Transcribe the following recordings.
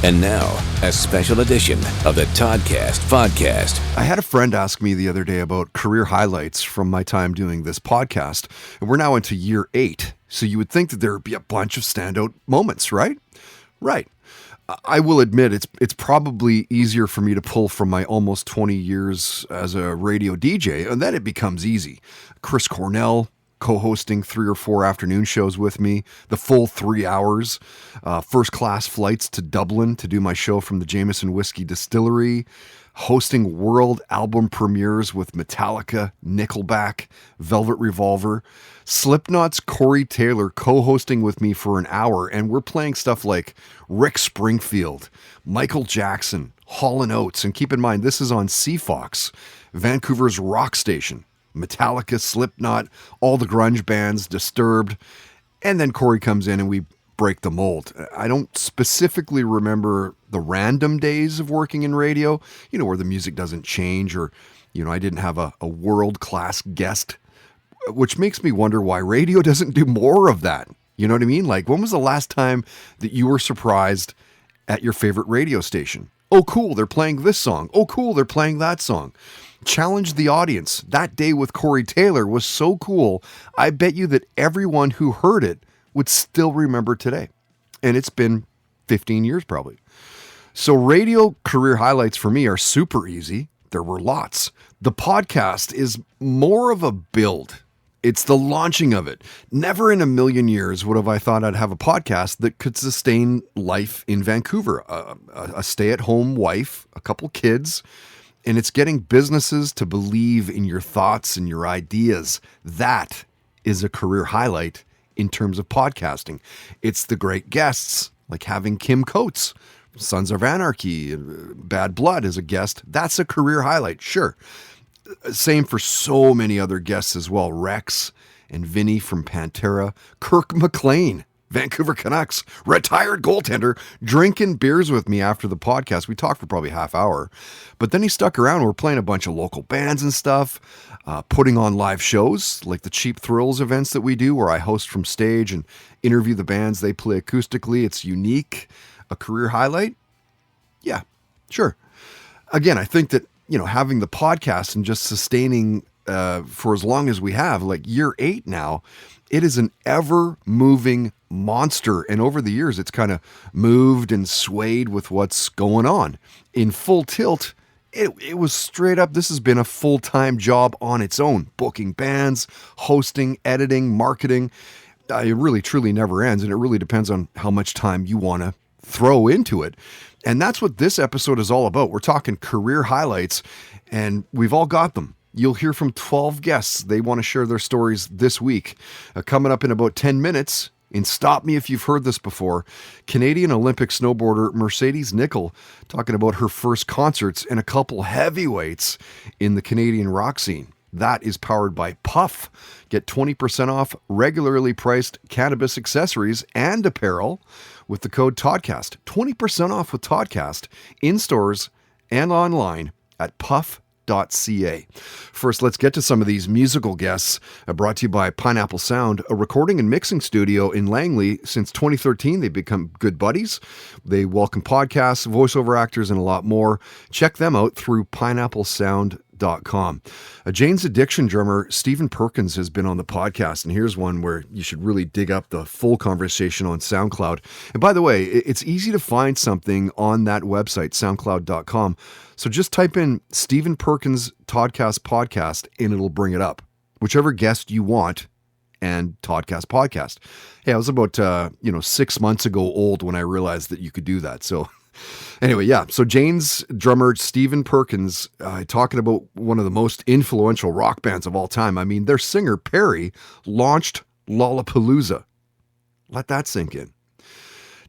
And now, a special edition of the Toddcast podcast. I had a friend ask me the other day about career highlights from my time doing this podcast, and we're now into year 8, so you would think that there would be a bunch of standout moments, right? Right. I will admit it's probably easier for me to pull from my almost 20 years as a radio DJ, and then it becomes easy. Chris Cornell co-hosting 3 or 4 afternoon shows with me, the full 3 hours, first-class flights to Dublin to do my show from the Jameson Whiskey Distillery, hosting world album premieres with Metallica, Nickelback, Velvet Revolver, Slipknot's Corey Taylor co-hosting with me for an hour, and we're playing stuff like Rick Springfield, Michael Jackson, Hall & Oates, and keep in mind, this is on CFOX, Vancouver's rock station. Metallica, Slipknot, all the grunge bands, Disturbed, and then Corey comes in and we break the mold. I don't specifically remember the random days of working in radio, where the music doesn't change or, I didn't have a world-class guest, which makes me wonder why radio doesn't do more of that. You know what I mean? Like, when was the last time that you were surprised at your favorite radio station? Oh, cool, they're playing this song. Oh, cool, they're playing that song. Challenge the audience. That day with Corey Taylor was so cool. I bet you that everyone who heard it would still remember today. And it's been 15 years probably. So radio career highlights for me are super easy. There were lots. The podcast is more of a build. It's the launching of it. Never in a million years would have I thought I'd have a podcast that could sustain life in Vancouver. A stay-at-home wife, a couple kids, and it's getting businesses to believe in your thoughts and your ideas. That is a career highlight in terms of podcasting. It's the great guests, like having Kim Coates, Sons of Anarchy, Bad Blood as a guest. That's a career highlight, sure. Same for so many other guests as well. Rex and Vinny from Pantera, Kirk McLean, Vancouver Canucks, retired goaltender, drinking beers with me after the podcast. We talked for probably a half hour, but then he stuck around. We're playing a bunch of local bands and stuff, putting on live shows like the Cheap Thrills events that we do, where I host from stage and interview the bands. They play acoustically. It's unique. A career highlight? Yeah, sure. Again, I think that, having the podcast and just sustaining for as long as we have, like year 8 now, it is an ever-moving monster. And over the years, it's kind of moved and swayed with what's going on. In Full Tilt, it was straight up, this has been a full-time job on its own. Booking bands, hosting, editing, marketing. It really, truly never ends. And it really depends on how much time you want to throw into it. And that's what this episode is all about. We're talking career highlights, and we've all got them. You'll hear from 12 guests. They want to share their stories this week. Coming up in about 10 minutes, and stop me if you've heard this before, Canadian Olympic snowboarder Mercedes Nickel talking about her first concerts and a couple heavyweights in the Canadian rock scene. That is powered by Puff. Get 20% off regularly priced cannabis accessories and apparel with the code Toddcast. 20% off with Toddcast in stores and online at puff.ca. First, let's get to some of these musical guests brought to you by Pineapple Sound, a recording and mixing studio in Langley. Since 2013, they've become good buddies. They welcome podcasts, voiceover actors, and a lot more. Check them out through pineapplesound.com. Jane's Addiction drummer Stephen Perkins has been on the podcast, and here's one where you should really dig up the full conversation on SoundCloud. And by the way, it's easy to find something on that website, soundcloud.com. So just type in Stephen Perkins Toddcast podcast and it'll bring it up. Whichever guest you want and Toddcast podcast. Hey, I was about 6 months ago old when I realized that you could do that. So anyway, yeah. So Jane's drummer, Stephen Perkins, talking about one of the most influential rock bands of all time. I mean, their singer, Perry, launched Lollapalooza. Let that sink in.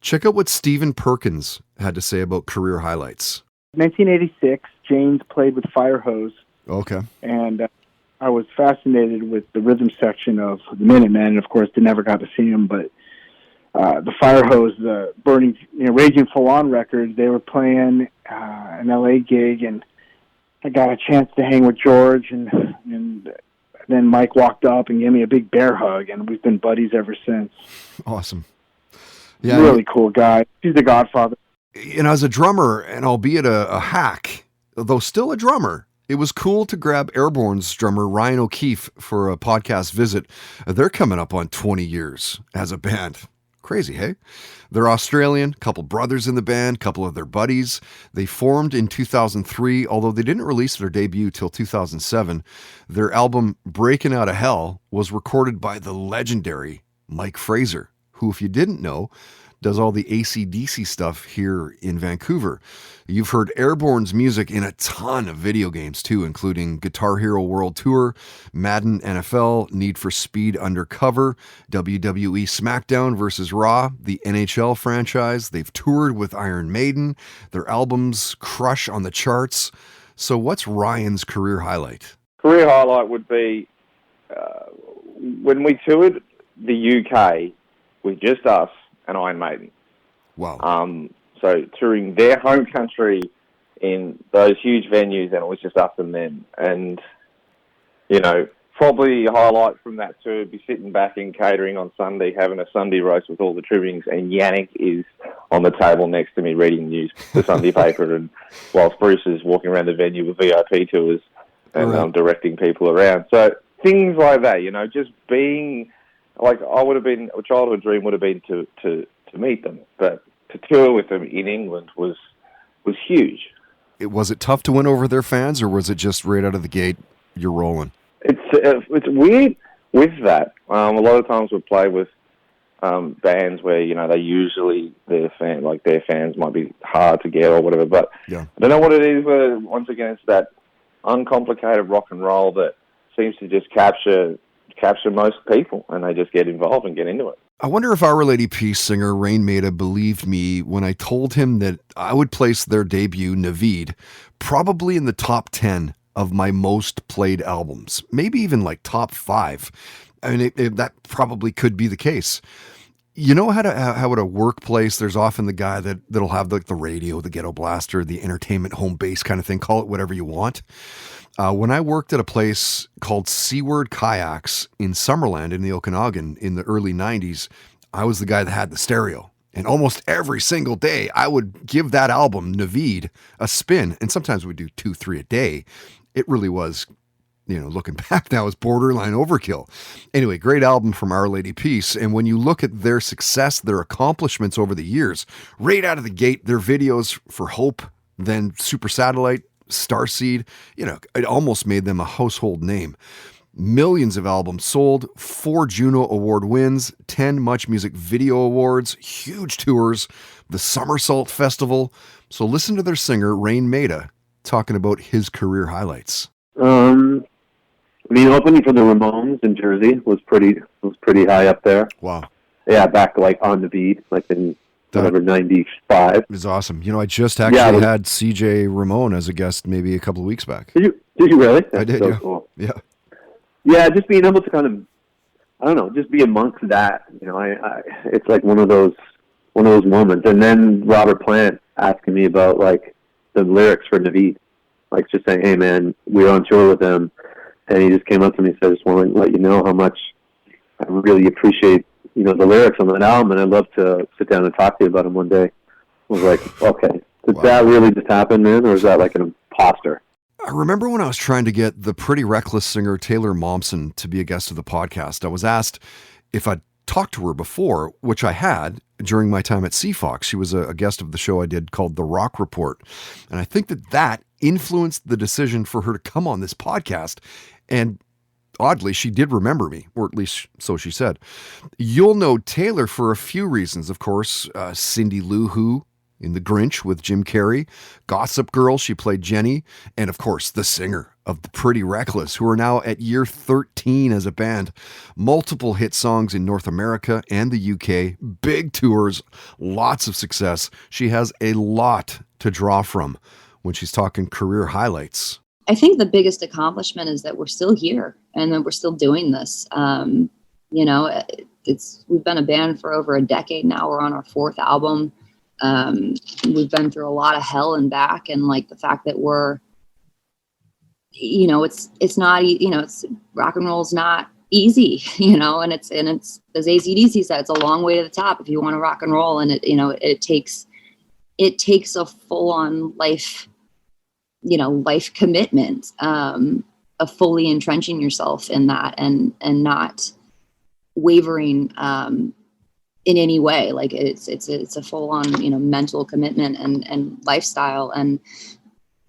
Check out what Stephen Perkins had to say about career highlights. 1986, Jane's played with Firehose. Okay. And I was fascinated with the rhythm section of the Minutemen. And of course, they never got to see him, but the Firehose, the Burning, Raging Full On record, they were playing an LA gig, and I got a chance to hang with George, and then Mike walked up and gave me a big bear hug, and we've been buddies ever since. Awesome. Yeah, really cool guy. He's the Godfather. And as a drummer, and albeit a hack, though still a drummer, it was cool to grab Airborne's drummer Ryan O'Keefe for a podcast visit. They're coming up on 20 years as a band. Crazy, hey? They're Australian, couple brothers in the band, couple of their buddies. They formed in 2003, although they didn't release their debut till 2007. Their album Breaking Out of Hell was recorded by the legendary Mike Fraser, who, if you didn't know, does all the AC/DC stuff here in Vancouver. You've heard Airborne's music in a ton of video games too, including Guitar Hero World Tour, Madden NFL, Need for Speed Undercover, WWE SmackDown vs. Raw, the NHL franchise. They've toured with Iron Maiden. Their albums crush on the charts. So what's Ryan's career highlight? Career highlight would be when we toured the UK with just us and Iron Maiden. Wow. So touring their home country in those huge venues, and it was just us and them. And, you know, probably a highlight from that tour would be sitting back in catering on Sunday, having a Sunday roast with all the trimmings, and Yannick is on the table next to me reading the Sunday paper, and whilst Bruce is walking around the venue with VIP tours and directing people around. So things like that, you know, just being... Like, a childhood dream would have been to meet them, but to tour with them in England was huge. Was it tough to win over their fans, or was it just right out of the gate, you're rolling? It's weird with that. A lot of times we play with bands where, you know, their fans might be hard to get or whatever, but yeah. I don't know what it is, but once again, it's that uncomplicated rock and roll that seems to just capture most people, and they just get involved and get into it. I wonder if Our Lady Peace singer Rain Maida believed me when I told him that I would place their debut, Naveed, probably in the top 10 of my most played albums, maybe even like top 5. I mean, that probably could be the case. You know how at a workplace, there's often the guy that'll have like the radio, the ghetto blaster, the entertainment home base kind of thing, call it whatever you want. When I worked at a place called Seaward Kayaks in Summerland in the Okanagan in the early 90s, I was the guy that had the stereo. And almost every single day, I would give that album, Naveed, a spin. And sometimes we'd do 2-3 a day. It really was, you know, looking back now, is borderline overkill. Anyway, great album from Our Lady Peace. And when you look at their success, their accomplishments over the years, right out of the gate, their videos for Hope, then Super Satellite, Starseed, you know, it almost made them a household name. Millions of albums sold, 4 Juno Award wins, 10 Much Music Video Awards, huge tours, the Somersault Festival. So listen to their singer, Rain Maida, talking about his career highlights. Opening for the Ramones in Jersey was pretty high up there. Wow. Yeah, back like on the beat, like in whatever, 95. It was awesome. You know, I just actually had CJ Ramon as a guest maybe a couple of weeks back. Did you really? That's I did, so yeah. Cool. Yeah. Yeah, just being able to kind of, I don't know, just be amongst that. You know, it's like one of those moments. And then Robert Plant asking me about like the lyrics for Naveed, like just saying, "Hey man, we were on tour with him," and he just came up to me and said, "I just want to let you know how much I really appreciate, you know, the lyrics on that album, and I'd love to sit down and talk to you about them one day." I was like, okay, did that really just happen, man, or is that like an imposter? I remember when I was trying to get the Pretty Reckless singer Taylor Momsen to be a guest of the podcast, I was asked if I'd talked to her before, which I had during my time at CFOX. She was a guest of the show I did called The Rock Report. And I think that influenced the decision for her to come on this podcast. And oddly, she did remember me, or at least so she said. You'll know Taylor for a few reasons, of course. Cindy Lou Who in The Grinch with Jim Carrey, Gossip Girl, she played Jenny, and of course, the singer of the Pretty Reckless, who are now at year 13 as a band. Multiple hit songs in North America and the UK, big tours, lots of success. She has a lot to draw from when she's talking career highlights. I think the biggest accomplishment is that we're still here and that we're still doing this. You know, we've been a band for over a decade now. We're on our 4th album. We've been through a lot of hell and back, and like the fact that we're, you know, it's not, you know, it's rock and roll's not easy, you know, and it's as AC/DC said, it's a long way to the top if you want to rock and roll, and it, you know, it takes it takes a full-on life, life commitment, of fully entrenching yourself in that and not wavering in any way. Like it's a full-on mental commitment and lifestyle. And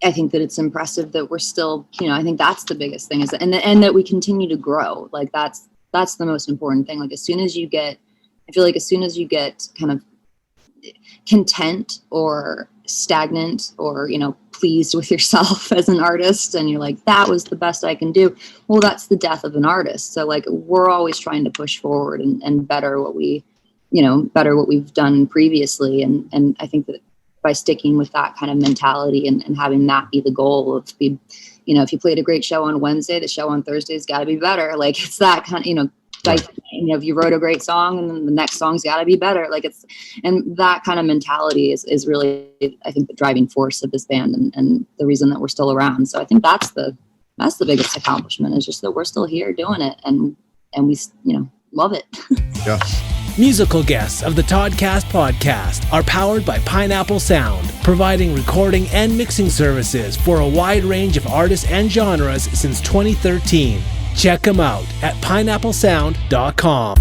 I think that it's impressive that we're still, I think that's the biggest thing, is that, and that we continue to grow. Like that's the most important thing. Like I feel like as soon as you get kind of content or stagnant or pleased with yourself as an artist, and you're like, that was the best I can do, well, that's the death of an artist. So like we're always trying to push forward and better what we've done previously. And I think that by sticking with that kind of mentality and having that be the goal of if you played a great show on Wednesday, the show on Thursday's got to be better. Like it's that kind of like, if you wrote a great song and then the next song's got to be better, and that kind of mentality is really, I think, the driving force of this band and the reason that we're still around. So I think that's the biggest accomplishment, is just that we're still here doing it, and we, love it. Yeah. Musical guests of the Toddcast podcast are powered by Pineapple Sound, providing recording and mixing services for a wide range of artists and genres since 2013. Check them out at pineapplesound.com.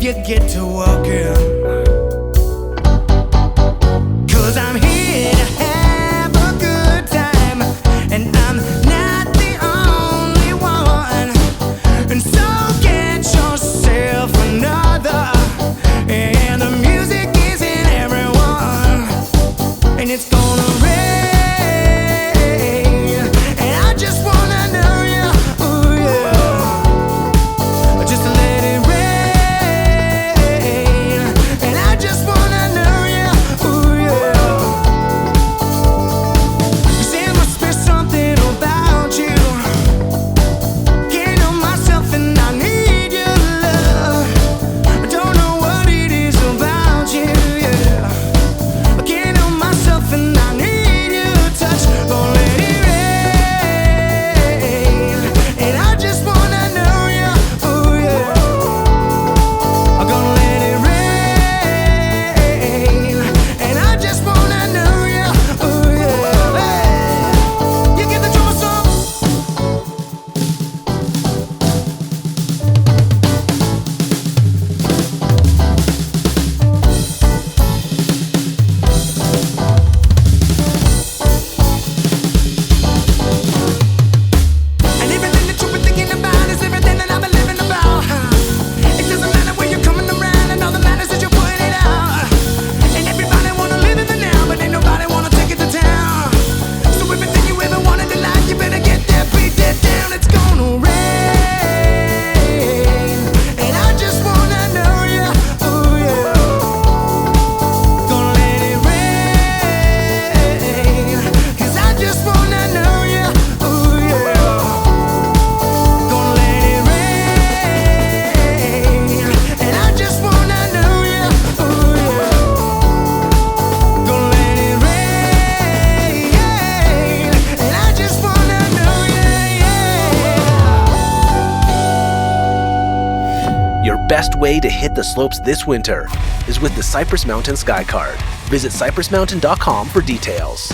you get to walking. 'Cause I'm here to have a good time, and I'm not the only one. And so get yourself another, and the music is in everyone, and it's gonna rain, and I just wanna know you, ooh yeah, just let it rain, and I just wanna know you, ooh yeah. 'Cause there must be something about you. Can't help myself and I need your love. I don't know what it is about you, yeah. I can't help myself and I need your touch. Gonna let it rain, and I just wanna know you, ooh yeah. I'm gonna let it rain, and I just wanna know you, ooh yeah. You get the troublesome. And everything that you've been thinking about is everything that I've been living about. It doesn't matter where you're coming around, and all that matters is you're putting it out. And everybody wanna live in the now, but ain't nobody wanna take it to town. So everything you ever wanted in life, you better get that, beat that down. It's gonna rain, and I just wanna know you, ooh yeah. Gonna let it rain, 'cause I just wanna know you, ooh yeah. Gonna let it rain, and I just wanna know you, ooh yeah. Gonna let it rain, and I just wanna know you, yeah. Your best way to hit the slopes this winter is with the Cypress Mountain Sky Card. Visit cypressmountain.com for details.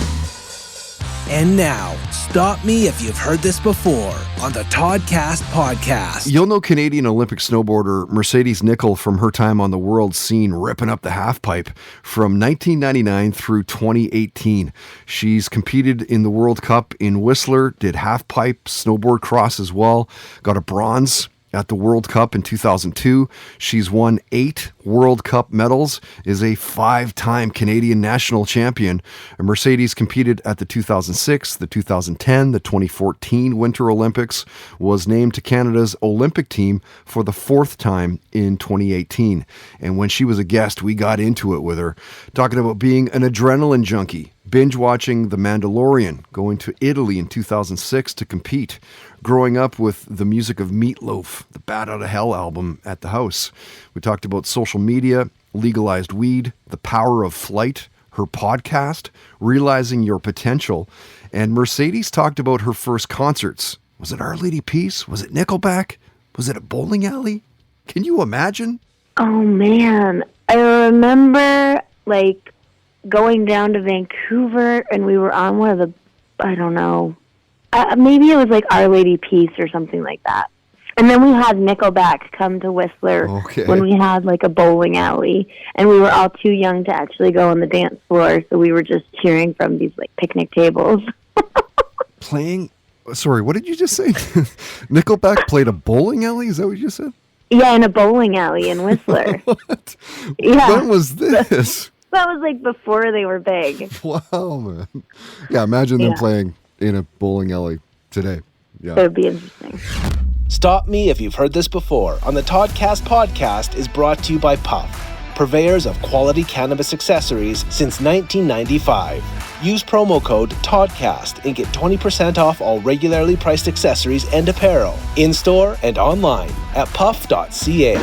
And now, stop me if you've heard this before on the Toddcast podcast. You'll know Canadian Olympic snowboarder Mercedes Nicoll from her time on the world scene ripping up the halfpipe from 1999 through 2018. She's competed in the World Cup in Whistler, did halfpipe, snowboard cross as well, got a bronze at the World Cup in 2002. She's won 8 World Cup medals, is a 5-time Canadian national champion. And Mercedes competed at the 2006, the 2010, the 2014 Winter Olympics, was named to Canada's Olympic team for the 4th time in 2018. And when she was a guest, we got into it with her, talking about being an adrenaline junkie, binge watching The Mandalorian, going to Italy in 2006 to compete, growing up with the music of Meatloaf, the Bat Out of Hell album at the house. We talked about social media, legalized weed, the power of flight, her podcast, realizing your potential. And Mercedes talked about her first concerts. Was it Our Lady Peace? Was it Nickelback? Was it a bowling alley? Can you imagine? Oh, man. I remember, going down to Vancouver, and we were on one of the, I don't know, maybe it was Our Lady Peace or something like that. And then we had Nickelback come to Whistler when we had a bowling alley, and we were all too young to actually go on the dance floor, so we were just cheering from these picnic tables. Sorry, what did you just say? Nickelback played a bowling alley? Is that what you just said? Yeah, in a bowling alley in Whistler. What? Yeah. When was this? That was before they were big. Wow, man. Yeah, imagine them playing in a bowling alley today. Yeah. It would be interesting. Stop Me If You've Heard This Before on the Toddcast podcast is brought to you by Puff, purveyors of quality cannabis accessories since 1995. Use promo code TODCAST and get 20% off all regularly priced accessories and apparel, in-store and online at puff.ca.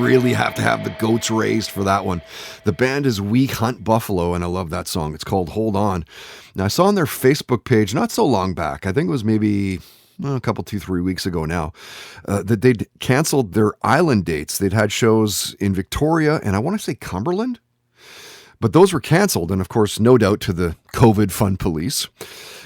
really have to have the goats raised for that one. The band is We Hunt Buffalo, and I love that song. It's called Hold On. Now, I saw on their Facebook page not so long back, I think it was maybe a couple, 2-3 weeks ago now, that they'd canceled their island dates. They'd had shows in Victoria and I want to say Cumberland, but those were canceled. And of course, no doubt to the COVID fund police.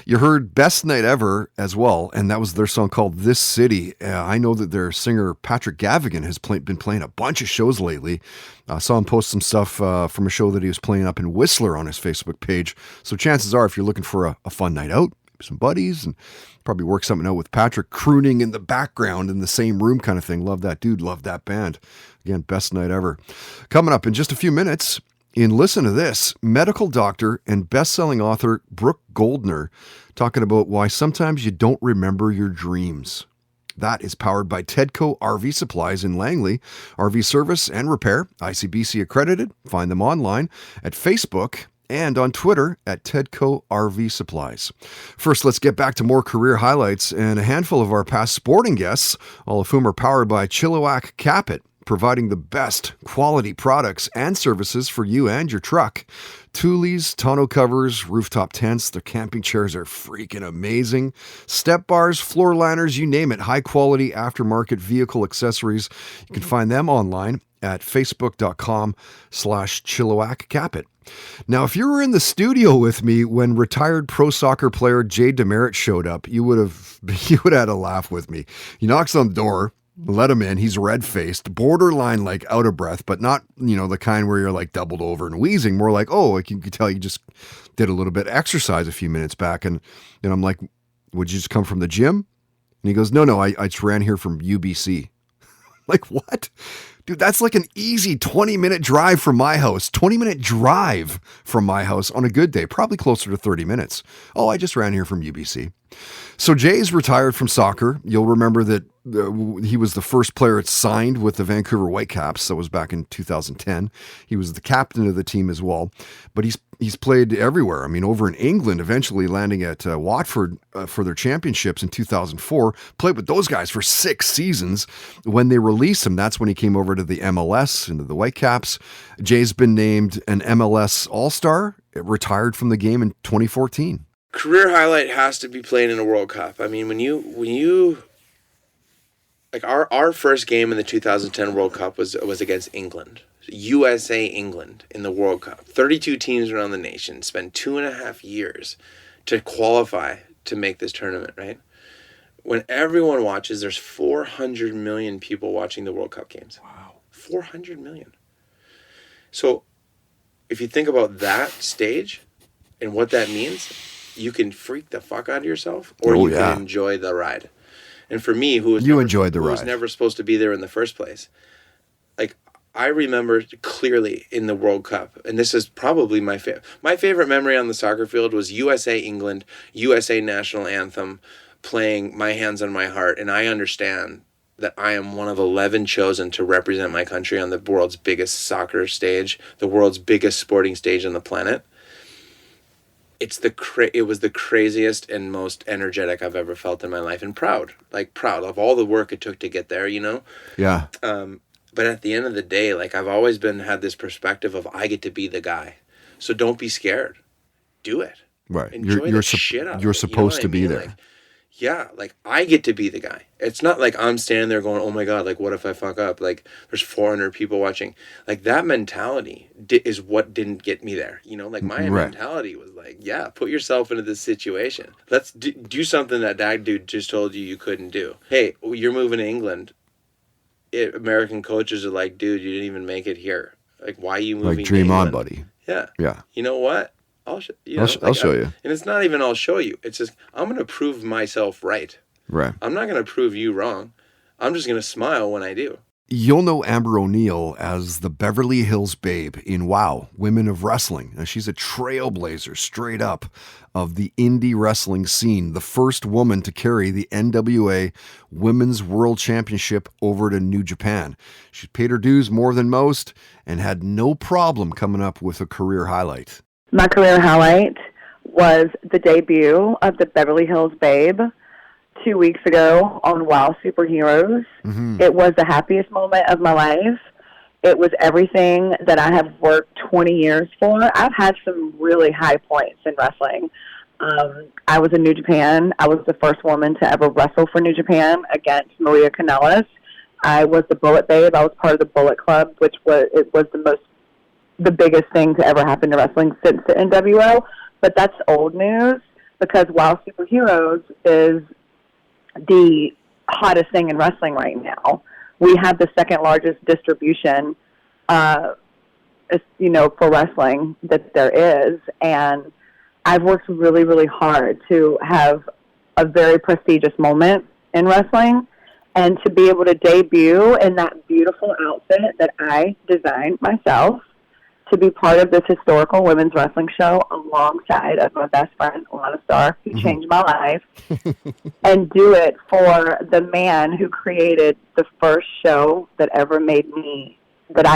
You heard Best Night Ever as well, and that was their song called This City. I know that their singer Patrick Gavigan has been playing a bunch of shows lately. I saw him post some stuff from a show that he was playing up in Whistler on his Facebook page. So chances are, if you're looking for a fun night out, some buddies, and probably work something out with Patrick crooning in the background in the same room kind of thing. Love that dude. Love that band. Again, Best Night Ever. Coming up in just a few minutes, listen to this, medical doctor and best-selling author Brooke Goldner talking about why sometimes you don't remember your dreams. That is powered by Tedco RV Supplies in Langley. RV service and repair, ICBC accredited. Find them online at Facebook and on Twitter at Tedco RV Supplies. First, let's get back to more career highlights and a handful of our past sporting guests, all of whom are powered by Chilliwack Capit, providing the best quality products and services for you and your truck. Tules, tonneau covers, rooftop tents, their camping chairs are freaking amazing. Step bars, floor liners, you name it, high quality aftermarket vehicle accessories. You can find them online at facebook.com/Chilliwack Capit. Now, if you were in the studio with me when retired pro soccer player Jay Demerit showed up, you would have had a laugh with me. He knocks on the door, let him in. He's red-faced, borderline like out of breath, but not, the kind where you're like doubled over and wheezing. More like, you can tell you just did a little bit of exercise a few minutes back. And I'm like, would you just come from the gym? And he goes, no, I just ran here from UBC. Like, what? Dude, that's like an easy 20-minute drive from my house. 20-minute drive from my house on a good day. Probably closer to 30 minutes. Oh, I just ran here from UBC. So Jay's retired from soccer. You'll remember that he was the first player signed with the Vancouver Whitecaps. That was back in 2010. He was the captain of the team as well. But he's played everywhere. I mean, over in England, eventually landing at Watford for their championships in 2004. Played with those guys for 6 seasons. When they released him, that's when he came over to the MLS, into the Whitecaps. Jay's been named an MLS All-Star, retired from the game in 2014. Career highlight has to be playing in a World Cup. I mean, when you like our first game in the 2010 World Cup was against England. USA England in the World Cup. 32 teams around the nation spent 2.5 years to qualify to make this tournament, right? When everyone watches, there's 400 million people watching the World Cup games. Wow. 400 million. So if you think about that stage and what that means, you can freak the fuck out of yourself, or you can enjoy the ride. And for me, who was never supposed to be there in the first place, like I remember clearly in the World Cup, and this is probably my favorite memory on the soccer field was USA England, USA national anthem, playing My Hands on My Heart, and I understand that I am one of 11 chosen to represent my country on the world's biggest soccer stage, the world's biggest sporting stage on the planet. It was the craziest and most energetic I've ever felt in my life, and proud of all the work it took to get there, Yeah. But at the end of the day, like I've always had this perspective of I get to be the guy. So don't be scared. Do it. Right. Enjoy the shit out of it. You're supposed to be there. Like I get to be the guy. It's not like I'm standing there going, oh my God, like what if I fuck up? Like there's 400 people watching. Like that mentality is what didn't get me there. Like my mentality was like, yeah, put yourself into this situation. Let's do something that dude just told you couldn't do. Hey, you're moving to England. American coaches are like, dude, you didn't even make it here. Like, why are you moving? Like, dream on, buddy. Yeah. Yeah. You know what? I'll show you. And it's not even I'll show you. It's just I'm going to prove myself right. Right. I'm not going to prove you wrong. I'm just going to smile when I do. You'll know Amber O'Neill as the Beverly Hills Babe in WOW, Women of Wrestling. Now, she's a trailblazer, straight up, of the indie wrestling scene. The first woman to carry the NWA Women's World Championship over to New Japan. She paid her dues more than most and had no problem coming up with a career highlight. My career highlight was the debut of the Beverly Hills Babe 2 weeks ago on WOW Superheroes. Mm-hmm. It was the happiest moment of my life. It was everything that I have worked 20 years for. I've had some really high points in wrestling. I was in New Japan. I was the first woman to ever wrestle for New Japan against Maria Kanellis. I was the Bullet Babe. I was part of the Bullet Club, which was the biggest thing to ever happen to wrestling since the NWO. But that's old news, because Wild Superheroes is the hottest thing in wrestling right now. We have the second largest distribution, for wrestling that there is, and I've worked really, really hard to have a very prestigious moment in wrestling, and to be able to debut in that beautiful outfit that I designed myself, to be part of this historical women's wrestling show alongside of my best friend, Lana Starr, who changed my life, and do it for the man who created the first show that I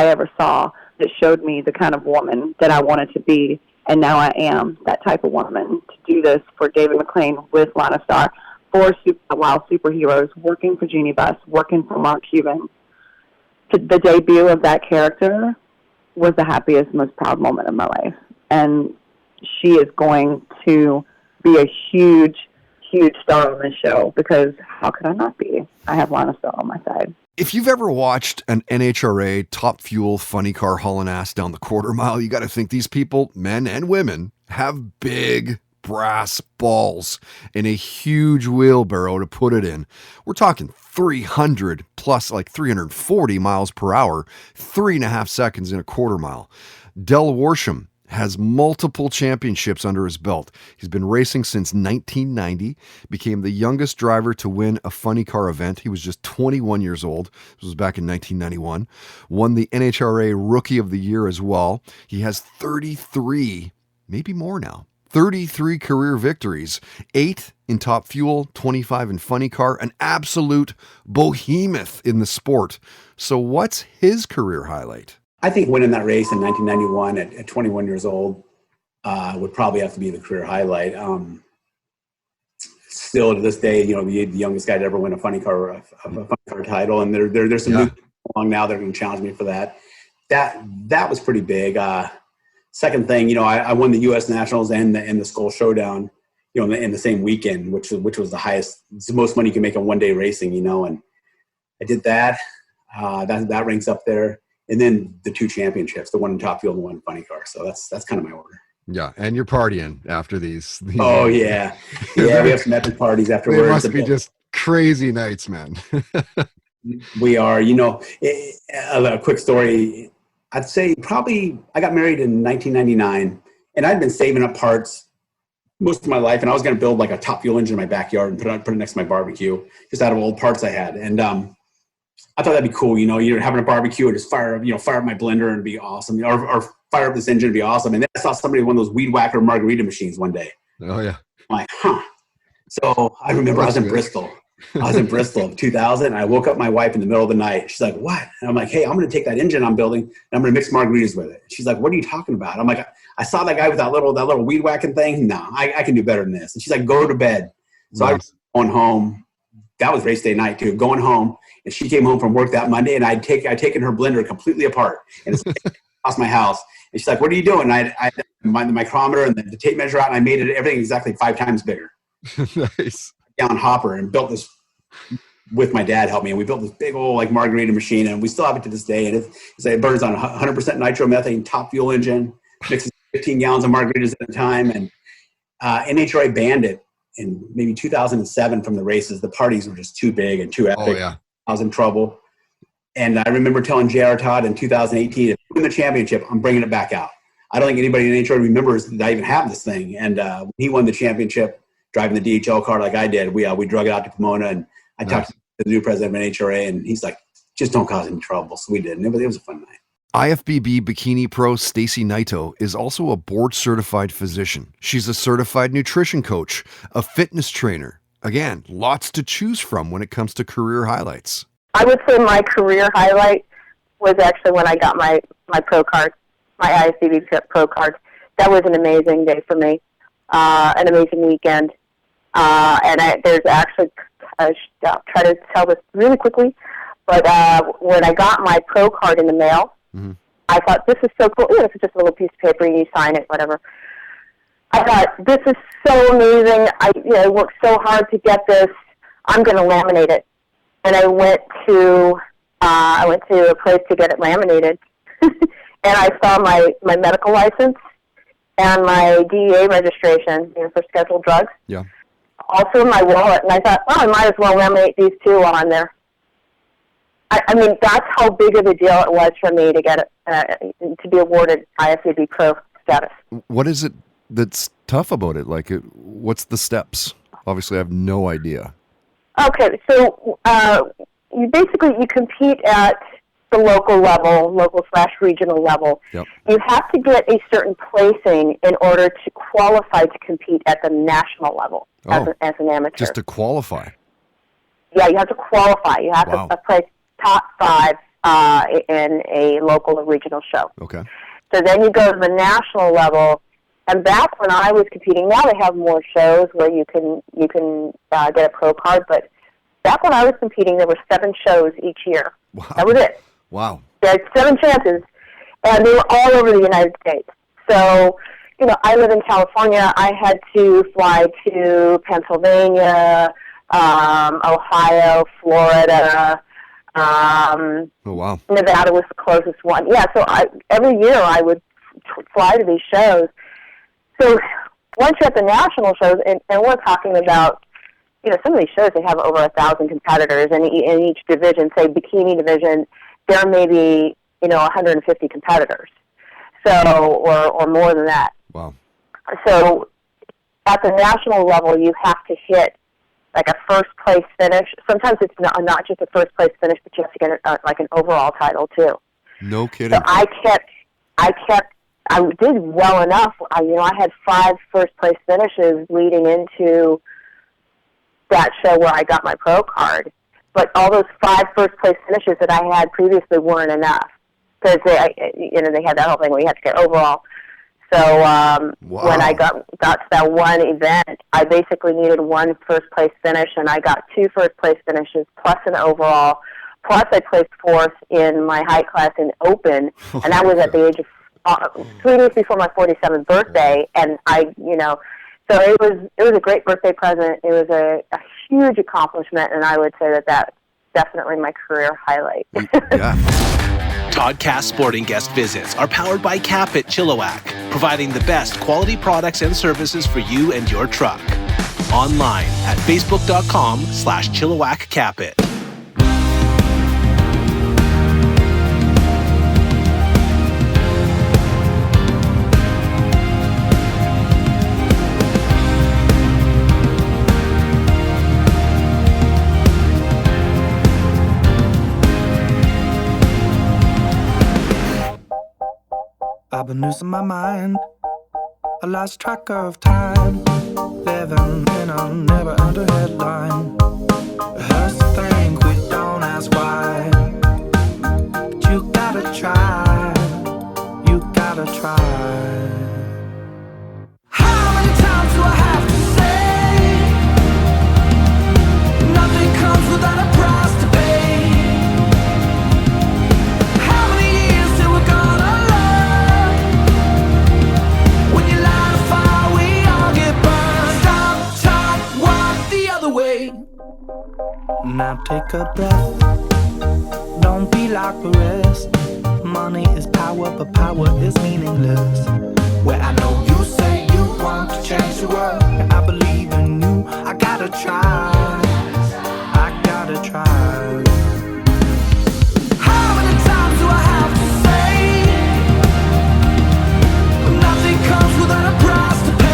ever saw, that showed me the kind of woman that I wanted to be. And now I am that type of woman, to do this for David McLean with Lana Starr, for Wild Superheroes, working for Jeannie Buss, working for Mark Cuban. The debut of that character was the happiest, most proud moment of my life. And she is going to be a huge, huge star on this show, because how could I not be? I have Lana Starr on my side. If you've ever watched an NHRA Top Fuel funny car hauling ass down the quarter mile, you got to think these people, men and women, have big brass balls and a huge wheelbarrow to put it in. We're talking 300 plus, like 340 miles per hour, 3.5 seconds in a quarter mile. Del Worsham has multiple championships under his belt. He's been racing since 1990, became the youngest driver to win a funny car event. He was just 21 years old. This was back in 1991. Won the NHRA Rookie of the Year as well. He has 33, maybe more now, 33 career victories, 8 in Top Fuel, 25 in funny car, an absolute behemoth in the sport. So what's his career highlight? I think winning that race in 1991 at 21 years old would probably have to be the career highlight. Still to this day, the youngest guy to ever win a funny car title, and there's some new people along now that are going to challenge me for that. That was pretty big. Second thing, I won the U.S. Nationals and the Skull Showdown, in the same weekend, which was the highest, it's the most money you can make in one day racing, and I did that. That ranks up there. And then the 2 championships, the one in Top Fuel and the one in funny car. So that's kind of my order. Yeah, and you're partying after these. Oh, yeah. Yeah, we have some epic parties afterwards. They must be just crazy nights, man. We are. A quick story. I'd say probably I got married in 1999, and I'd been saving up parts most of my life, and I was going to build like a Top Fuel engine in my backyard and put it next to my barbecue, just out of old parts I had. And I thought that'd be cool, you're having a barbecue and just fire up my blender and be awesome, or fire up this engine and be awesome. And then I saw somebody with one of those weed whacker margarita machines one day. Oh yeah. I'm like, So I remember I was in Bristol. I was in Bristol in 2000. And I woke up my wife in the middle of the night. She's like, what? And I'm like, hey, I'm going to take that engine I'm building and I'm going to mix margaritas with it. She's like, what are you talking about? I'm like, I saw that guy with that little weed whacking thing. No, I can do better than this. And she's like, go to bed. So nice. I was going home. That was race day night too, going home. And she came home from work that Monday, and I'd taken her blender completely apart and it's across my house. And she's like, what are you doing? And I the micrometer and the tape measure out, and I made everything exactly 5 times bigger. Nice. Down hopper, and built this with my dad helped me. And we built this big old margarita machine, and we still have it to this day. And it burns on 100% nitromethane, Top Fuel engine, mixes 15 gallons of margaritas at a time. And NHRA banned it in maybe 2007 from the races. The parties were just too big and too epic. Oh, yeah. I was in trouble. And I remember telling J.R. Todd in 2018, if we win the championship, I'm bringing it back out. I don't think anybody in NHRA remembers that I even have this thing. And when he won the championship, driving the DHL car like I did, we drug it out to Pomona, and I talked to the new president of NHRA, and he's like, just don't cause any trouble. So we did. And it was a fun night. IFBB bikini pro Stacy Naito is also a board-certified physician. She's a certified nutrition coach, a fitness trainer. Again, lots to choose from when it comes to career highlights. I would say my career highlight was actually when I got my pro card, my IFBB pro card. That was an amazing day for me, an amazing weekend. There's actually, I'll try to tell this really quickly, but when I got my pro card in the mail, I thought, this is so cool. This is just a little piece of paper, you sign it, whatever. I thought, this is so amazing. I worked so hard to get this. I'm going to laminate it. And I went to a place to get it laminated. And I saw my medical license and my DEA registration, for scheduled drugs. Yeah. Also in my wallet. And I thought, I might as well laminate these two while I'm there. I mean, that's how big of a deal it was for me to get to be awarded IFAB Pro status. What is it that's tough about it? Like, what's the steps? Obviously, I have no idea. Okay, so you compete at the local/regional level. Yep. You have to get a certain placing in order to qualify to compete at the national level as an amateur. Just to qualify? Yeah, you have to qualify. You have to place top 5 in a local or regional show. Okay. So then you go to the national level, and back when I was competing, now they have more shows where you can get a pro card, but back when I was competing, there were 7 shows each year. Wow. That was it. Wow. There had 7 chances, and they were all over the United States. So, I live in California. I had to fly to Pennsylvania, Ohio, Florida. Wow. Nevada was the closest one. Yeah, so every year I would fly to these shows. So once you're at the national shows, and we're talking about, some of these shows, they have over 1,000 competitors, and in each division, say bikini division, there may be, 150 competitors. So, or more than that. Wow. So at the national level, you have to hit like a first place finish. Sometimes it's not just a first place finish, but you have to get like an overall title too. No kidding. So I did well enough. I had 5 first place finishes leading into that show where I got my pro card. But all those 5 first place finishes that I had previously weren't enough because they had that whole thing where you have to get overall. So when I got to that one event, I basically needed 1 first place finish, and I got 2 first place finishes plus an overall. Plus, I placed 4th in my height class in open, and that was at the age of 3 days before my 47th birthday. And so it was a great birthday present. It was a huge accomplishment, and I would say that that's definitely my career highlight. Yeah. Toddcast Sporting Guest visits are powered by Cap at Chilliwack, providing the best quality products and services for you and your truck. Online at facebook.com/ChilliwackCapit. I've been losing my mind. I lost track of time. Living in a never-ending headline. It hurts to think we don't ask why. But you gotta try. You gotta try. How many times do I have to say nothing comes without a price to pay? Now take a breath. Don't be like the rest. Money is power, but power is meaningless. Where I know you say you want to change the world, and I believe in you. I gotta try. I gotta try. How many times do I have to say nothing comes without a price to pay?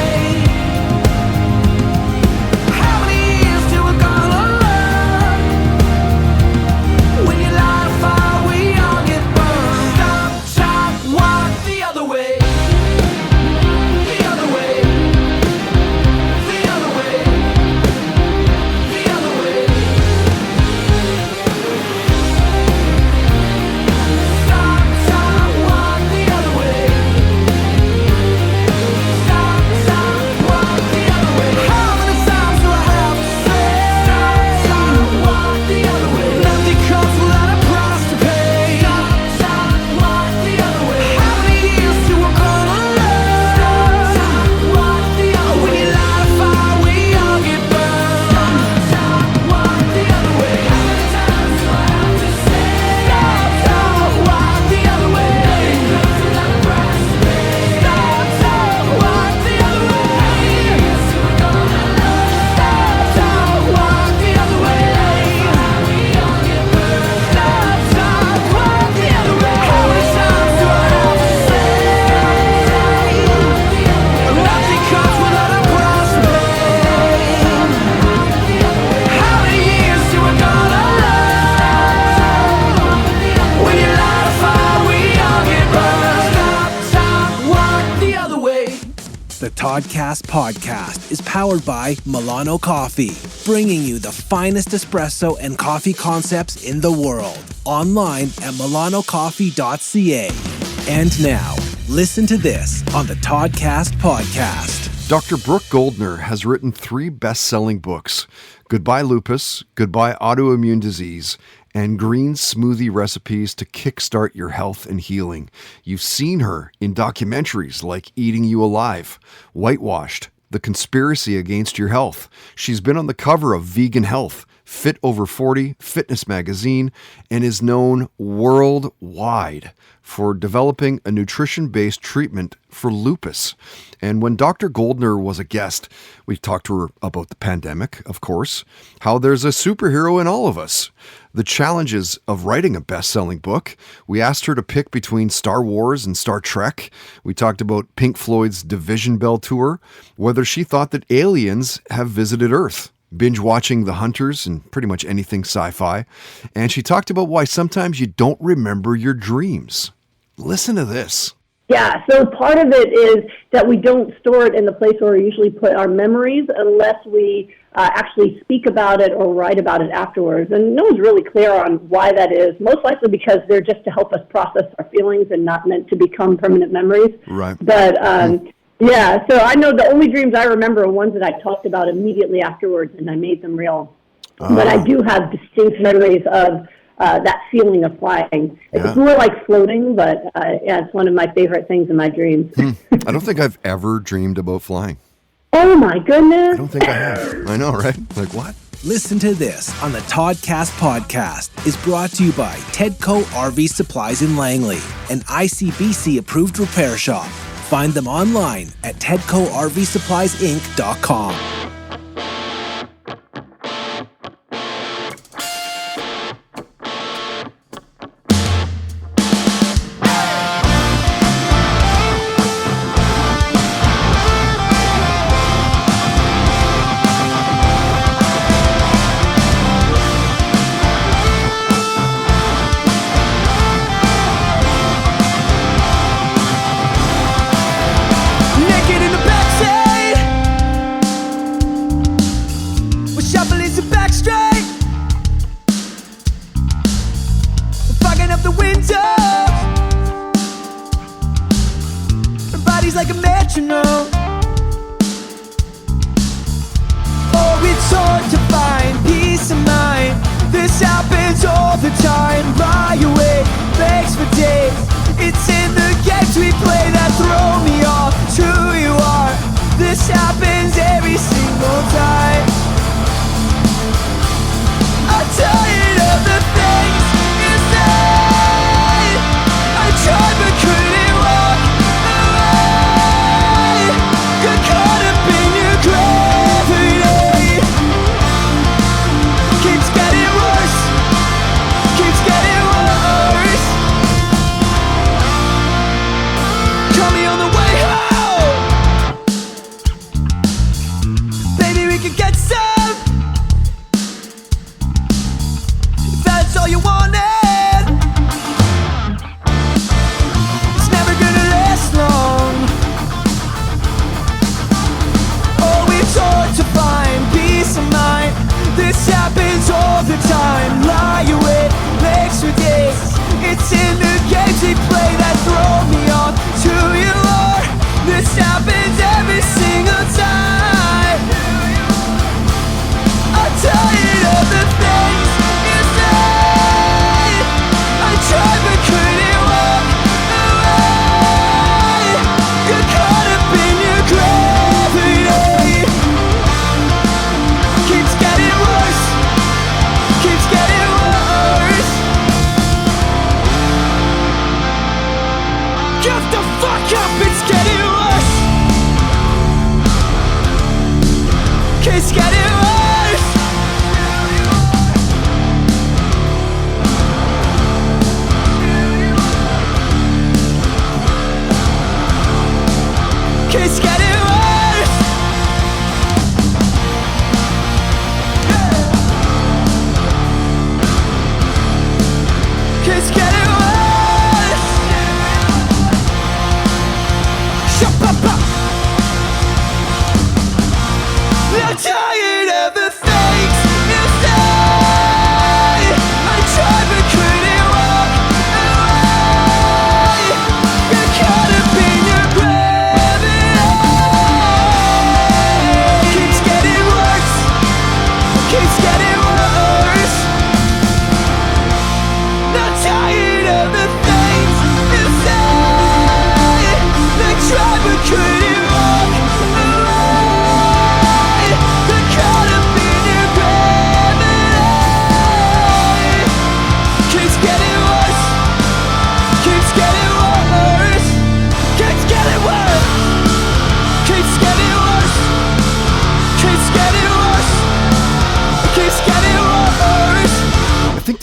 The Toddcast podcast is powered by Milano Coffee, bringing you the finest espresso and coffee concepts in the world. Online at milanocoffee.ca. And now, listen to this on the Toddcast podcast. Dr. Brooke Goldner has written 3 best-selling books: Goodbye Lupus, Goodbye Autoimmune Disease, and Green Smoothie Recipes to Kickstart Your Health and Healing. You've seen her in documentaries like Eating You Alive, Whitewashed, The Conspiracy Against Your Health. She's been on the cover of Vegan Health, Fit Over 40, Fitness Magazine, and is known worldwide for developing a nutrition-based treatment for lupus. And when Dr. Goldner was a guest, we talked to her about the pandemic, of course, how there's a superhero in all of us, the challenges of writing a best-selling book. We asked her to pick between Star Wars and Star Trek. We talked about Pink Floyd's Division Bell tour, whether she thought that aliens have visited Earth, binge watching The Hunters and pretty much anything sci-fi. And she talked about why sometimes you don't remember your dreams. Listen to this. Yeah, so part of it is that we don't store it in the place where we usually put our memories unless we actually speak about it or write about it afterwards. And no one's really clear on why that is, most likely because they're just to help us process our feelings and not meant to become permanent memories. Right. But yeah, so I know the only dreams I remember are ones that I talked about immediately afterwards and I made them real. But I do have distinct memories of that feeling of flying. It's more like floating, but yeah, it's one of my favorite things in my dreams. I don't think I've ever dreamed about flying. Oh my goodness. I don't think I have. I know, right? Like what? Listen to this on the Toddcast podcast is brought to you by Tedco RV Supplies in Langley, an ICBC approved repair shop. Find them online at TedcoRVSuppliesInc.com.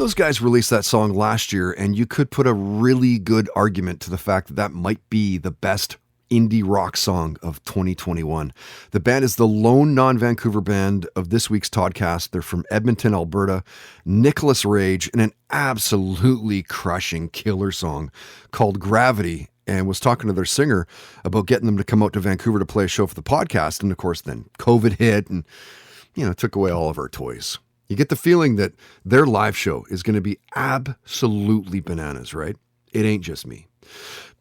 those guys released that song last year, and you could put a really good argument to the fact that that might be the best indie rock song of 2021. The band is the lone non-Vancouver band of this week's Toddcast. They're from Edmonton, Alberta. Nicholas Rage, and an absolutely crushing killer song called Gravity, and was talking to their singer about getting them to come out to Vancouver to play a show for the podcast. And of course, then COVID hit and, took away all of our toys. You get the feeling that their live show is going to be absolutely bananas, right? It ain't just me.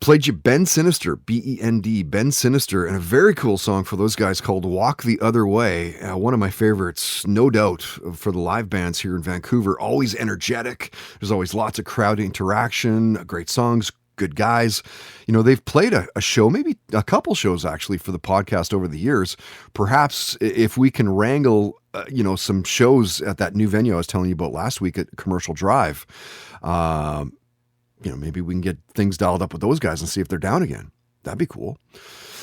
Played you Ben Sinister, B-E-N-D, Ben Sinister, and a very cool song for those guys called Walk the Other Way. One of my favorites, no doubt, for the live bands here in Vancouver. Always energetic. There's always lots of crowd interaction, great songs, good guys. They've played a show, maybe a couple shows actually, for the podcast over the years. Perhaps if we can wrangle, some shows at that new venue I was telling you about last week at Commercial Drive, maybe we can get things dialed up with those guys and see if they're down again. That'd be cool.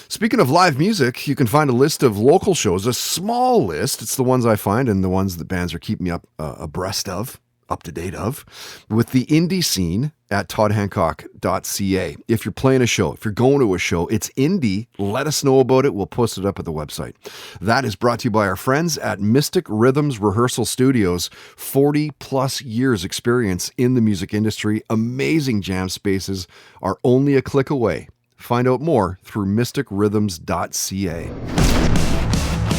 Speaking of live music, you can find a list of local shows, a small list. It's the ones I find and the ones that bands are keeping me abreast of, up to date of, with the indie scene at toddhancock.ca. If you're playing a show, if you're going to a show, it's indie, let us know about it. We'll post it up at the website. That is brought to you by our friends at Mystic Rhythms Rehearsal Studios. 40 plus years experience in the music industry. Amazing jam spaces are only a click away. Find out more through mysticrhythms.ca.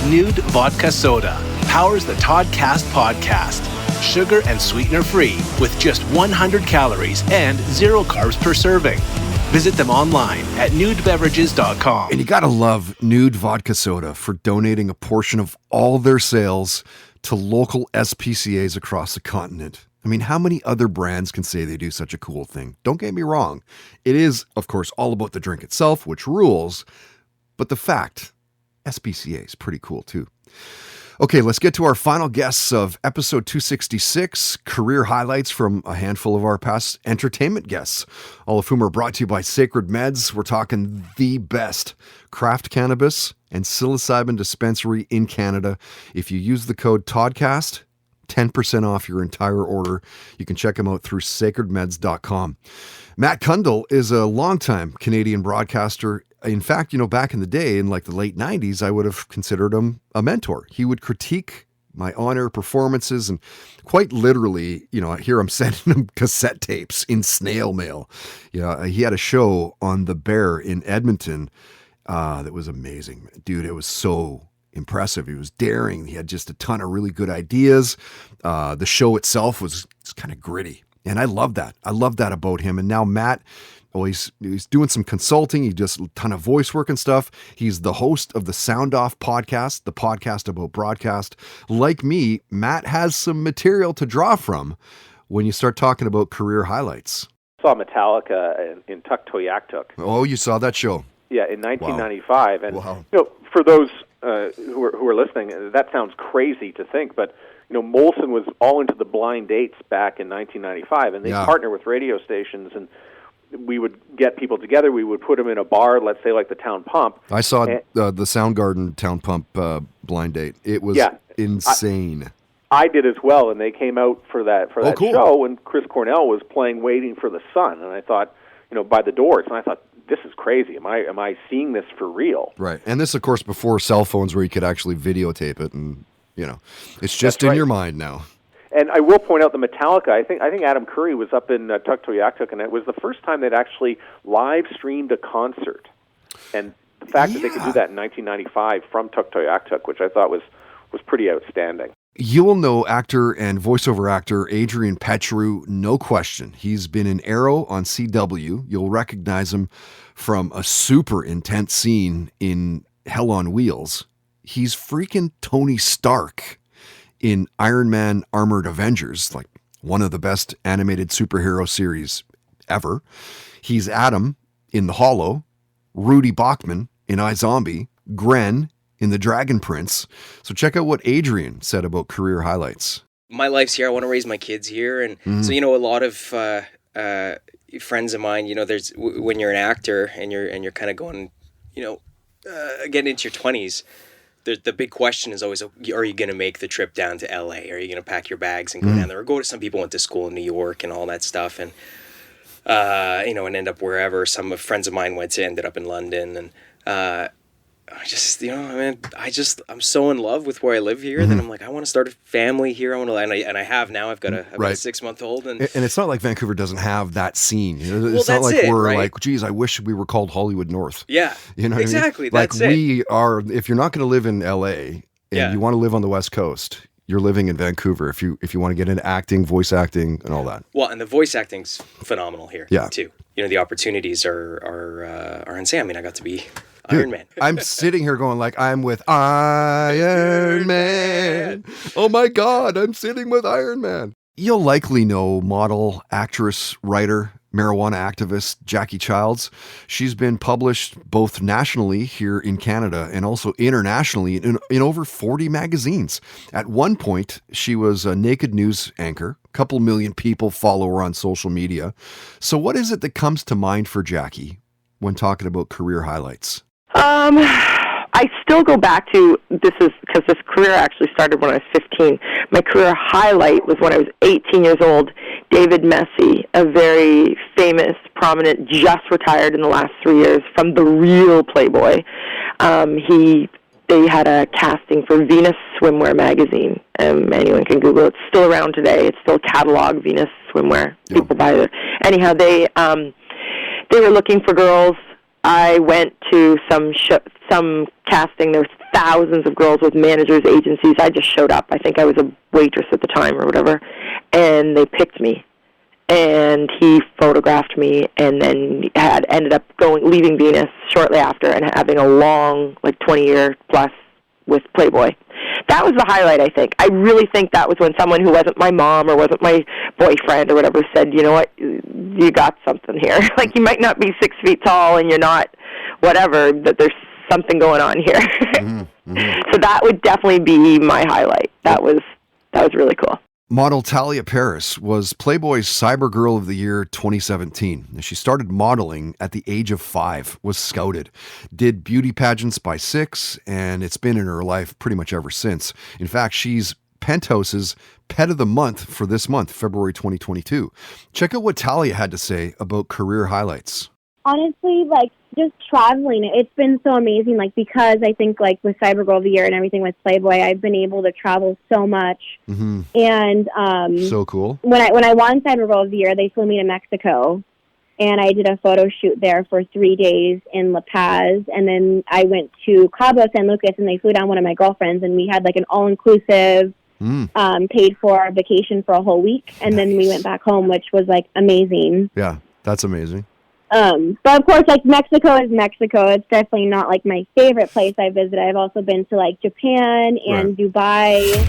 Nude Vodka Soda powers the Toddcast podcast. Sugar and sweetener free with just 100 calories and 0 carbs per serving. Visit them online at nudebeverages.com. And you gotta love Nude Vodka Soda for donating a portion of all their sales to local SPCAs across the continent. I mean, how many other brands can say they do such a cool thing? Don't get me wrong. It is, of course, all about the drink itself, which rules, but the fact, SPCA is pretty cool too. Okay, let's get to our final guests of episode 266, career highlights from a handful of our past entertainment guests, all of whom are brought to you by Sacred Meds. We're talking the best craft cannabis and psilocybin dispensary in Canada. If you use the code TODCAST, 10% off your entire order. You can check them out through sacredmeds.com. Matt Kundle is a longtime Canadian broadcaster. In fact, back in the day, in like the late 90s, I would have considered him a mentor. He would critique my on-air performances and quite literally, here I'm sending him cassette tapes in snail mail. He had a show on The Bear in Edmonton that was amazing. Dude, it was so impressive. He was daring. He had just a ton of really good ideas. The show itself was kind of gritty. And I love that. I love that about him. And now Matt, he's doing some consulting. He does a ton of voice work and stuff. He's the host of the Sound Off podcast, the podcast about broadcast. Like me, Matt has some material to draw from when you start talking about career highlights. I saw Metallica in Tuktoyaktuk. Oh, you saw that show? Yeah, in 1995. Wow. And wow. For those who are listening, that sounds crazy to think, but Molson was all into the blind dates back in 1995, and they partner with radio stations, and we would get people together. We would put them in a bar, let's say like the Town Pump. I saw the Soundgarden Town Pump blind date. It was insane. I did as well, and they came out for that cool. show, and Chris Cornell was playing "Waiting for the Sun," and I thought, by the Doors, and I thought, this is crazy. Am I seeing this for real? Right, and this, of course, before cell phones, where you could actually videotape it, and it's just in your mind now. And I will point out the Metallica. I think Adam Curry was up in Tuktoyaktuk, and it was the first time they'd actually live streamed a concert. And the fact that they could do that in 1995 from Tuktoyaktuk, which I thought was pretty outstanding. You will know actor and voiceover actor Adrian Petru, no question. He's been in Arrow on CW. You'll recognize him from a super intense scene in Hell on Wheels. He's freaking Tony Stark in Iron Man Armored Avengers, like one of the best animated superhero series ever. He's Adam in The Hollow, Rudy Bachman in iZombie, Gren in The Dragon Prince. So check out what Adrian said about career highlights. My life's here. I want to raise my kids here. And so, a lot of friends of mine, there's when you're an actor and you're kind of going, getting into your 20s, the big question is always, are you going to make the trip down to LA? Are you going to pack your bags and go down there? Or go to, some people went to school in New York and all that stuff, and and end up wherever. Some friends of mine ended up in London, and I'm so in love with where I live here that I'm like, I want to start a family here. I want to, and I have now. I've got a 6-month-old, and it's not like Vancouver doesn't have that scene. It's not like we're right? like, geez, I wish we were called Hollywood North. Yeah, exactly. What I mean? That's like we are. If you're not going to live in LA and you want to live on the West Coast, you're living in Vancouver. If you want to get into acting, voice acting, and all that. Well, and the voice acting's phenomenal here. Yeah. Too. The opportunities are insane. I mean, I got to be Dude, Iron Man. I'm sitting here going like, I'm with Iron Man. Oh my God, I'm sitting with Iron Man. You'll likely know model, actress, writer, marijuana activist Jackie Childs. She's been published both nationally here in Canada and also internationally in over 40 magazines. At one point, she was a naked news anchor. A couple million people follow her on social media. So what is it that comes to mind for Jackie when talking about career highlights? I still go back to, this is because this career actually started when I was 15. My career highlight was when I was 18 years old. David Messi, a very famous, prominent, just retired in the last 3 years from the real Playboy. They had a casting for Venus Swimwear magazine. Anyone can Google it. It's still around today. It's still catalog Venus Swimwear. People buy it. Anyhow, they were looking for girls. I went to some casting. There was thousands of girls with managers, agencies. I just showed up. I think I was a waitress at the time or whatever. And they picked me. And he photographed me and then ended up leaving Venus shortly after and having a long, 20-year plus with Playboy. That was the highlight, I think. I really think that was when someone who wasn't my mom or wasn't my boyfriend or whatever said, you know what, you got something here. You might not be 6 feet tall and you're not whatever, but there's something going on here. So that would definitely be my highlight. That was really cool. Model Talia Paris was Playboy's Cyber Girl of the Year 2017. She started modeling at the age of 5, was scouted, did beauty pageants by 6, and it's been in her life pretty much ever since. In fact, she's Penthouse's Pet of the Month for this month, February 2022. Check out what Talia had to say about career highlights. Honestly, just traveling, it's been so amazing, because I think, with Cyber Girl of the Year and everything with Playboy, I've been able to travel so much. Mm-hmm. And so cool. When I won Cyber Girl of the Year, they flew me to Mexico, and I did a photo shoot there for 3 days in La Paz, and then I went to Cabo San Lucas, and they flew down one of my girlfriends, and we had, an all-inclusive, paid for vacation for a whole week, and then we went back home, which was, amazing. Yeah, that's amazing. But of course, Mexico is Mexico. It's definitely not my favorite place I visited. I've also been to Japan and Dubai.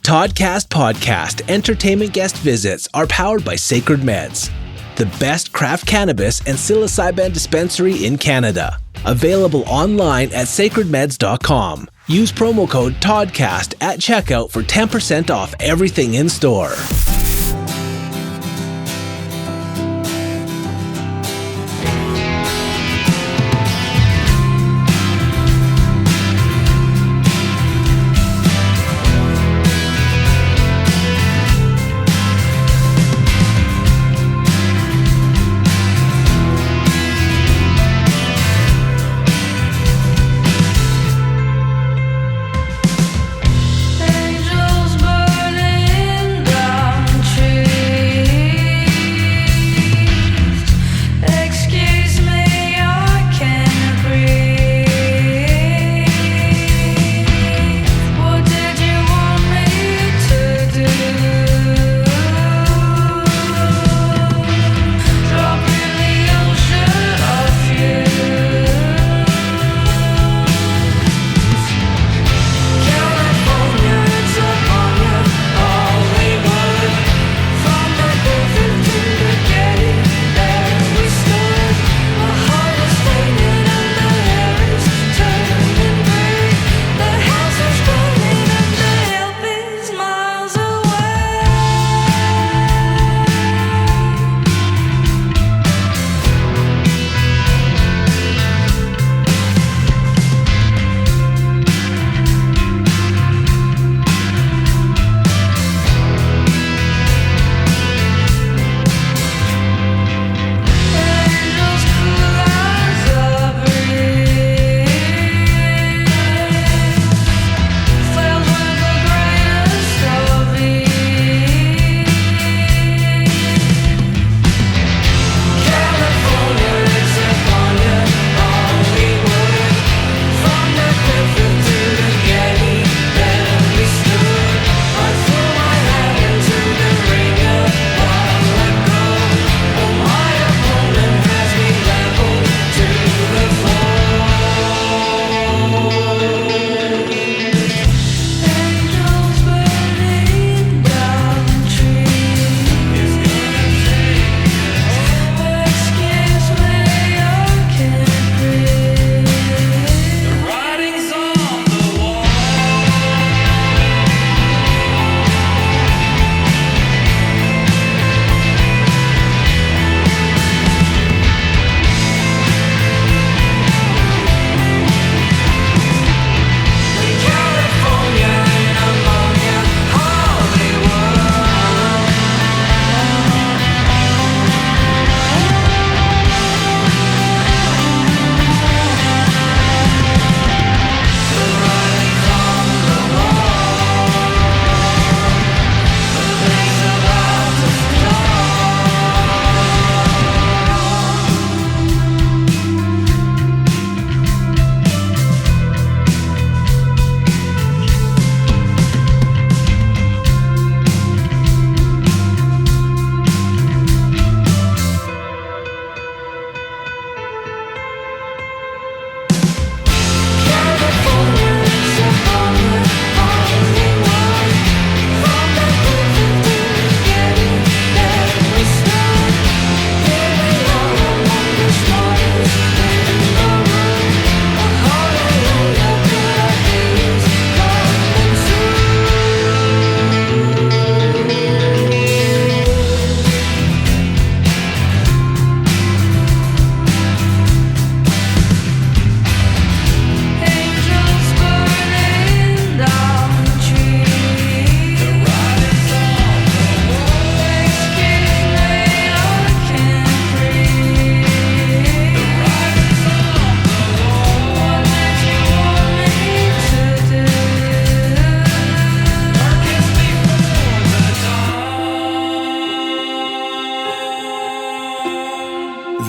Toddcast Podcast entertainment guest visits are powered by Sacred Meds, the best craft cannabis and psilocybin dispensary in Canada. Available online at sacredmeds.com. Use promo code TODCAST at checkout for 10% off everything in store. Angels burning down.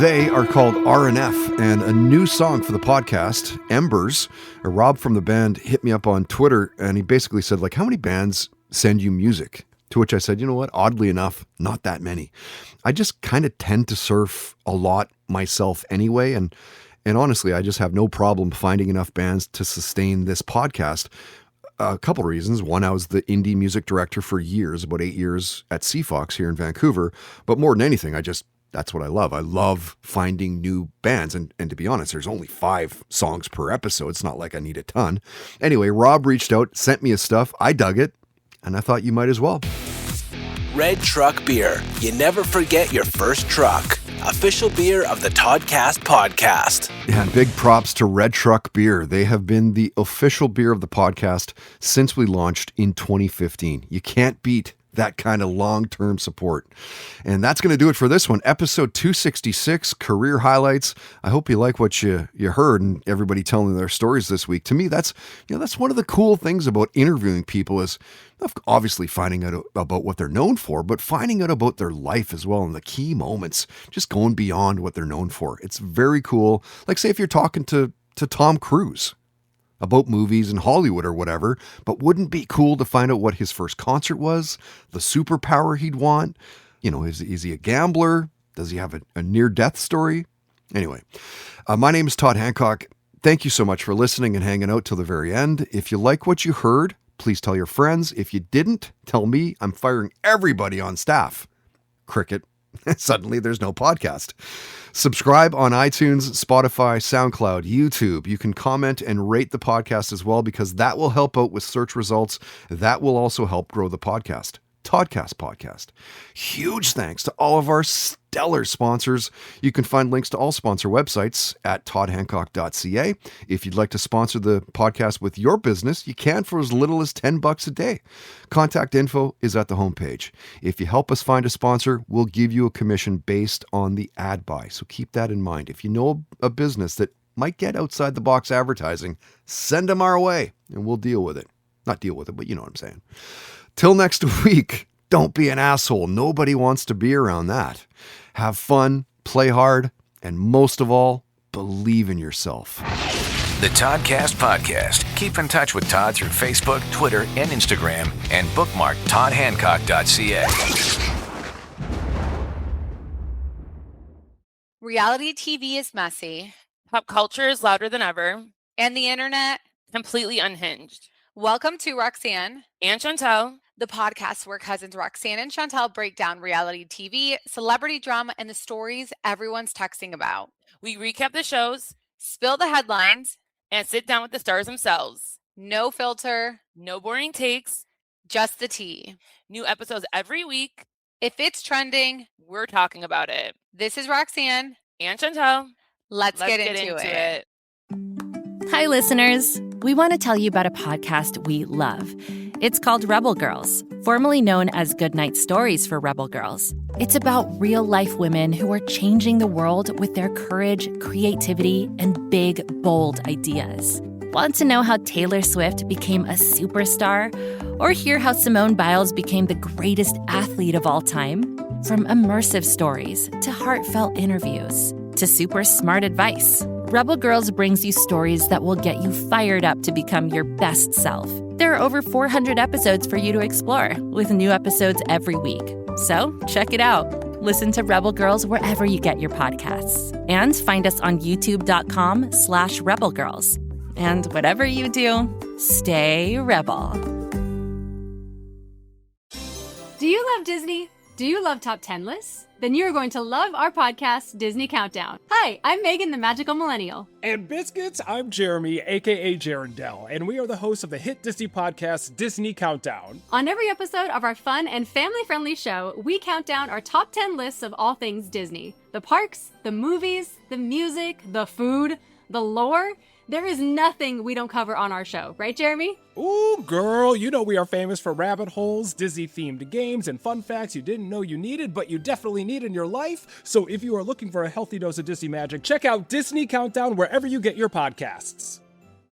They are called RNF, and a new song for the podcast, Embers. Rob from the band hit me up on Twitter, and he basically said, like, how many bands send you music? To which I said, you know what? Oddly enough, not that many. I just kind of tend to surf a lot myself anyway, and honestly, I just have no problem finding enough bands to sustain this podcast. A couple reasons. One, I was the indie music director for years, about 8 years at CFOX here in Vancouver. But more than anything, that's what I love. I love finding new bands. And to be honest, there's only 5 songs per episode. It's not like I need a ton. Anyway, Rob reached out, sent me his stuff. I dug it, and I thought you might as well. Red Truck Beer. You never forget your first truck. Official beer of the Toddcast podcast. Yeah, and big props to Red Truck Beer. They have been the official beer of the podcast since we launched in 2015. You can't beat that kind of long-term support. And that's going to do it for this one. Episode 266, Career Highlights. I hope you like what you heard and everybody telling their stories this week. To me, that's one of the cool things about interviewing people is obviously finding out about what they're known for, but finding out about their life as well and the key moments, just going beyond what they're known for. It's very cool. Like, say if you're talking to Tom Cruise about movies and Hollywood or whatever, but wouldn't it be cool to find out what his first concert was, the superpower he'd want? You know, is he a gambler? Does he have a near-death story? Anyway, my name is Todd Hancock. Thank you so much for listening and hanging out till the very end. If you like what you heard, please tell your friends. If you didn't, tell me. I'm firing everybody on staff. Cricket. Suddenly there's no podcast. Subscribe on iTunes, Spotify, SoundCloud, YouTube. You can comment and rate the podcast as well because that will help out with search results. That will also help grow the podcast. Toddcast Podcast. Huge thanks to all of our stellar sponsors. You can find links to all sponsor websites at toddhancock.ca. If you'd like to sponsor the podcast with your business, you can for as little as $10 a day. Contact info is at the homepage. If you help us find a sponsor, we'll give you a commission based on the ad buy. So keep that in mind. If you know a business that might get outside the box advertising, send them our way and we'll deal with it. Not deal with it, but you know what I'm saying. Till next week, don't be an asshole. Nobody wants to be around that. Have fun, play hard, and most of all, believe in yourself. The Toddcast Podcast. Keep in touch with Todd through Facebook, Twitter, and Instagram, and bookmark toddhancock.ca. Reality TV is messy. Pop culture is louder than ever. And the internet, completely unhinged. Welcome to Roxanne and Chantel, the podcast where cousins Roxanne and Chantel break down reality TV, celebrity drama, and the stories everyone's texting about. We recap the shows, spill the headlines, and sit down with the stars themselves. No filter, no boring takes, just the tea. New episodes every week. If it's trending, we're talking about it. This is Roxanne and Chantel. Let's get into it. Hi, listeners. We want to tell you about a podcast we love. It's called Rebel Girls, formerly known as Goodnight Stories for Rebel Girls. It's about real-life women who are changing the world with their courage, creativity, and big, bold ideas. Want to know how Taylor Swift became a superstar? Or hear how Simone Biles became the greatest athlete of all time? From immersive stories to heartfelt interviews to super smart advice, Rebel Girls brings you stories that will get you fired up to become your best self. There are over 400 episodes for you to explore, with new episodes every week. So check it out. Listen to Rebel Girls wherever you get your podcasts. And find us on youtube.com/rebelgirls. And whatever you do, stay rebel. Do you love Disney? Do you love top 10 lists? Then you're going to love our podcast, Disney Countdown. Hi, I'm Megan, the Magical Millennial. And Biscuits, I'm Jeremy, aka Jarendell, and we are the hosts of the hit Disney podcast, Disney Countdown. On every episode of our fun and family-friendly show, we count down our top 10 lists of all things Disney. The parks, the movies, the music, the food, the lore. There is nothing we don't cover on our show, right, Jeremy? Ooh, girl, you know we are famous for rabbit holes, Disney-themed games, and fun facts you didn't know you needed, but you definitely need in your life. So if you are looking for a healthy dose of Disney magic, check out Disney Countdown wherever you get your podcasts.